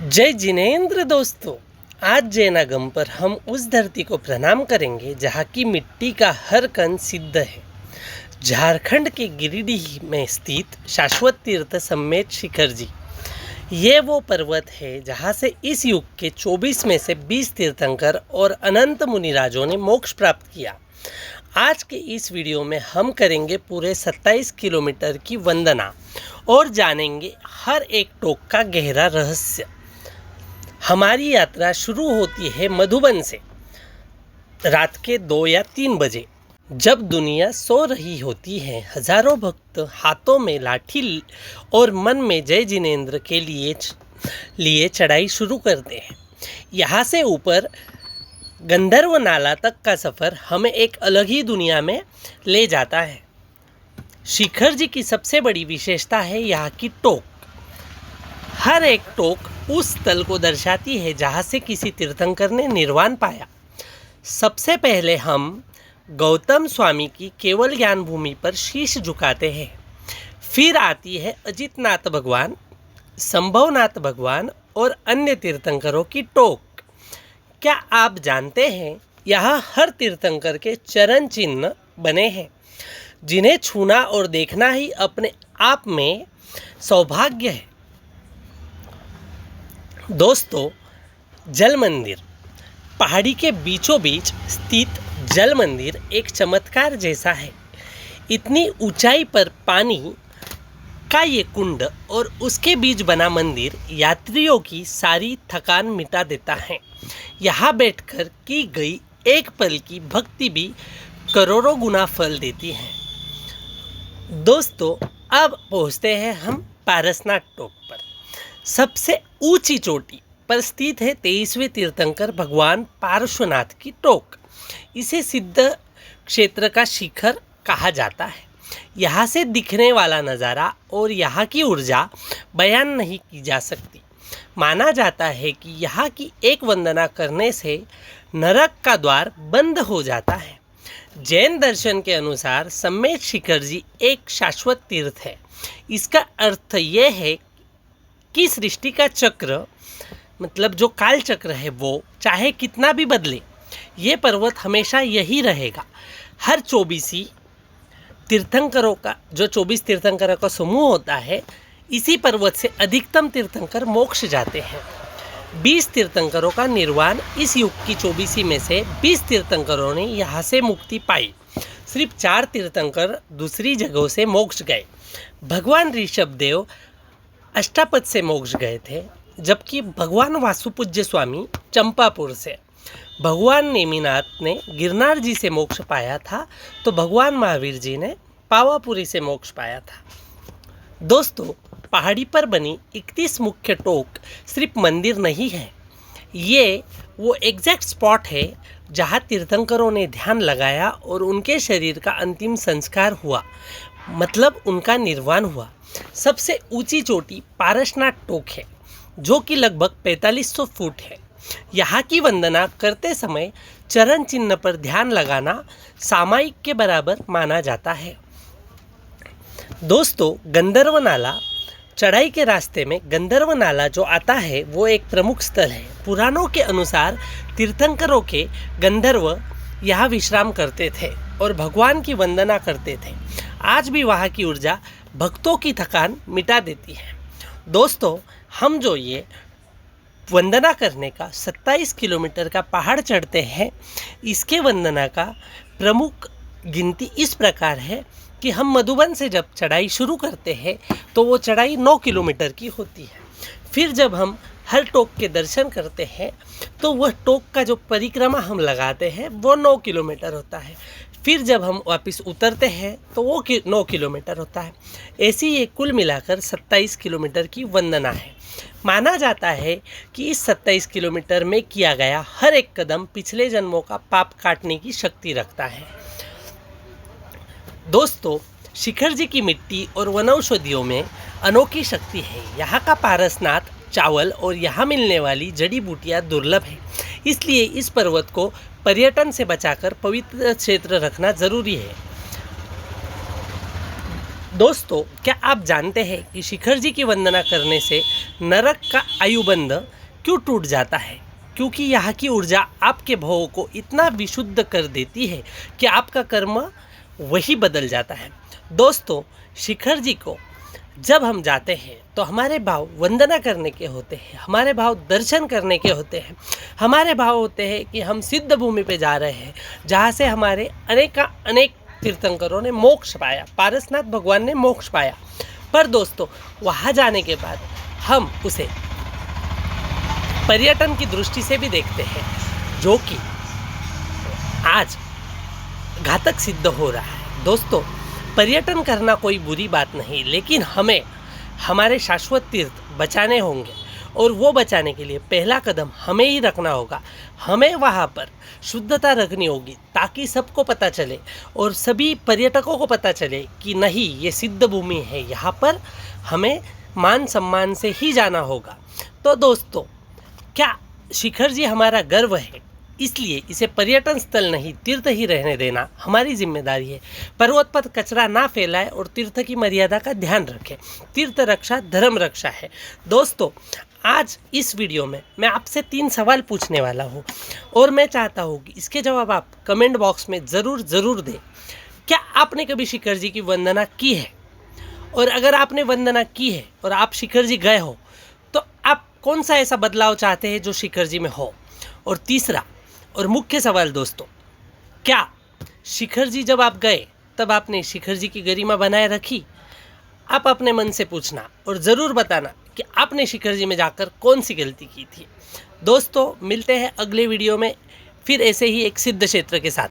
जय जिनेंद्र दोस्तों। आज जैनागम पर हम उस धरती को प्रणाम करेंगे जहाँ की मिट्टी का हर कण सिद्ध है। झारखंड के गिरिडीह में स्थित शाश्वत तीर्थ सम्मेत शिखर जी, ये वो पर्वत है जहाँ से इस युग के 24 में से 20 तीर्थंकर और अनंत मुनिराजों ने मोक्ष प्राप्त किया। आज के इस वीडियो में हम करेंगे पूरे 27 किलोमीटर की वंदना और जानेंगे हर एक टोक का गहरा रहस्य। हमारी यात्रा शुरू होती है मधुबन से रात के 2 या 3 बजे, जब दुनिया सो रही होती है। हजारों भक्त हाथों में लाठी और मन में जय जिनेंद्र के लिए चढ़ाई शुरू करते हैं। यहाँ से ऊपर गंधर्व नाला तक का सफ़र हमें एक अलग ही दुनिया में ले जाता है। शिखर जी की सबसे बड़ी विशेषता है यहाँ की टोक। हर एक टोक उस स्थल को दर्शाती है जहाँ से किसी तीर्थंकर ने निर्वाण पाया। सबसे पहले हम गौतम स्वामी की केवल ज्ञान भूमि पर शीश झुकाते हैं। फिर आती है अजितनाथ भगवान, संभवनाथ भगवान और अन्य तीर्थंकरों की टोक। क्या आप जानते हैं, यहाँ हर तीर्थंकर के चरण चिन्ह बने हैं, जिन्हें छूना और देखना ही अपने आप में सौभाग्य है। दोस्तों, जल मंदिर, पहाड़ी के बीचों बीच स्थित जल मंदिर एक चमत्कार जैसा है। इतनी ऊंचाई पर पानी का ये कुंड और उसके बीच बना मंदिर यात्रियों की सारी थकान मिटा देता है। यहाँ बैठकर की गई एक पल की भक्ति भी करोड़ों गुना फल देती है। दोस्तों, अब पहुँचते हैं हम पारसनाथ टोक पर। सबसे ऊंची चोटी पर स्थित है 23वें तीर्थंकर भगवान पार्श्वनाथ की टोक। इसे सिद्ध क्षेत्र का शिखर कहा जाता है। यहाँ से दिखने वाला नज़ारा और यहाँ की ऊर्जा बयान नहीं की जा सकती। माना जाता है कि यहाँ की एक वंदना करने से नरक का द्वार बंद हो जाता है। जैन दर्शन के अनुसार सम्मेत शिखर जी एक शाश्वत तीर्थ है। इसका अर्थ यह है कि सृष्टि का चक्र, मतलब जो काल चक्र है, वो चाहे कितना भी बदले, ये पर्वत हमेशा यही रहेगा। हर 24 तीर्थंकरों का, जो 24 तीर्थंकरों का समूह होता है, इसी पर्वत से अधिकतम तीर्थंकर मोक्ष जाते हैं। 20 तीर्थंकरों का निर्वाण इस युग की 24 में से 20 तीर्थंकरों ने यहाँ से मुक्ति पाई। सिर्फ 4 तीर्थंकर दूसरी जगहों से मोक्ष गए। भगवान ऋषभदेव अष्टापद से मोक्ष गए थे, जबकि भगवान वासुपूज्य स्वामी चंपापुर से, भगवान नेमिनाथ ने गिरनार जी से मोक्ष पाया था, तो भगवान महावीर जी ने पावापुरी से मोक्ष पाया था। दोस्तों, पहाड़ी पर बनी 31 मुख्य टोक सिर्फ मंदिर नहीं है, ये वो एग्जैक्ट स्पॉट है जहाँ तीर्थंकरों ने ध्यान लगाया और उनके शरीर का अंतिम संस्कार हुआ, मतलब उनका निर्वाण हुआ। सबसे ऊंची चोटी पारसनाथ टोक है, जो कि लगभग 4500 फुट है। यहाँ की वंदना करते समय चरण चिन्ह पर ध्यान लगाना सामायिक के बराबर माना जाता है। दोस्तों, गंधर्व नाला, चढ़ाई के रास्ते में गंधर्व नाला जो आता है, वो एक प्रमुख स्थल है। पुराणों के अनुसार तीर्थंकरों के गंधर्व यहाँ विश्राम करते थे और भगवान की वंदना करते थे। आज भी वहाँ की ऊर्जा भक्तों की थकान मिटा देती है। दोस्तों, हम जो ये वंदना करने का 27 किलोमीटर का पहाड़ चढ़ते हैं, इसके वंदना का प्रमुख गिनती इस प्रकार है कि हम मधुबन से जब चढ़ाई शुरू करते हैं तो वो चढ़ाई 9 किलोमीटर की होती है। फिर जब हम हर टोक के दर्शन करते हैं तो वह टोक का जो परिक्रमा हम लगाते हैं वो 9 किलोमीटर होता है। फिर जब हम वापस उतरते हैं तो वो 9 किलोमीटर होता है। ऐसी ये कुल मिलाकर 27 किलोमीटर की वंदना है। माना जाता है कि इस 27 किलोमीटर में किया गया हर एक कदम पिछले जन्मों का पाप काटने की शक्ति रखता है। दोस्तों, शिखर जी की मिट्टी और वनौषधियों में अनोखी शक्ति है। यहाँ का पारसनाथ चावल और यहाँ मिलने वाली जड़ी बूटियाँ दुर्लभ है, इसलिए इस पर्वत को पर्यटन से बचाकर पवित्र क्षेत्र रखना जरूरी है। दोस्तों, क्या आप जानते हैं कि शिखर जी की वंदना करने से नरक का आयुबंध क्यों टूट जाता है? क्योंकि यहाँ की ऊर्जा आपके भावों को इतना विशुद्ध कर देती है कि आपका कर्म वही बदल जाता है। दोस्तों, शिखर जी को जब हम जाते हैं तो हमारे भाव वंदना करने के होते हैं, हमारे भाव दर्शन करने के होते हैं, हमारे भाव होते हैं कि हम सिद्ध भूमि पे जा रहे हैं, जहाँ से हमारे अनेक तीर्थंकरों ने मोक्ष पाया, पारसनाथ भगवान ने मोक्ष पाया। पर दोस्तों, वहाँ जाने के बाद हम उसे पर्यटन की दृष्टि से भी देखते हैं, जो कि आज घातक सिद्ध हो रहा है। दोस्तों, पर्यटन करना कोई बुरी बात नहीं, लेकिन हमें हमारे शाश्वत तीर्थ बचाने होंगे, और वो बचाने के लिए पहला कदम हमें ही रखना होगा। हमें वहाँ पर शुद्धता रखनी होगी, ताकि सबको पता चले और सभी पर्यटकों को पता चले कि नहीं, ये सिद्ध भूमि है, यहाँ पर हमें मान सम्मान से ही जाना होगा। तो दोस्तों, क्या शिखर जी हमारा गर्व है, इसलिए इसे पर्यटन स्थल नहीं, तीर्थ ही रहने देना हमारी जिम्मेदारी है। पर्वत पर कचरा ना फैलाए और तीर्थ की मर्यादा का ध्यान रखें। तीर्थ रक्षा धर्म रक्षा है। दोस्तों, आज इस वीडियो में मैं आपसे 3 सवाल पूछने वाला हूँ, और मैं चाहता हूँ कि इसके जवाब आप कमेंट बॉक्स में ज़रूर दें। क्या आपने कभी शिखर जी की वंदना की है? और अगर आपने वंदना की है और आप शिखर जी गए हो, तो आप कौन सा ऐसा बदलाव चाहते हैं जो शिखर जी में हो? और तीसरा और मुख्य सवाल दोस्तों, क्या शिखर जी जब आप गए तब आपने शिखर जी की गरिमा बनाए रखी? आप अपने मन से पूछना और ज़रूर बताना कि आपने शिखर जी में जाकर कौन सी गलती की थी। दोस्तों, मिलते हैं अगले वीडियो में फिर ऐसे ही एक सिद्ध क्षेत्र के साथ।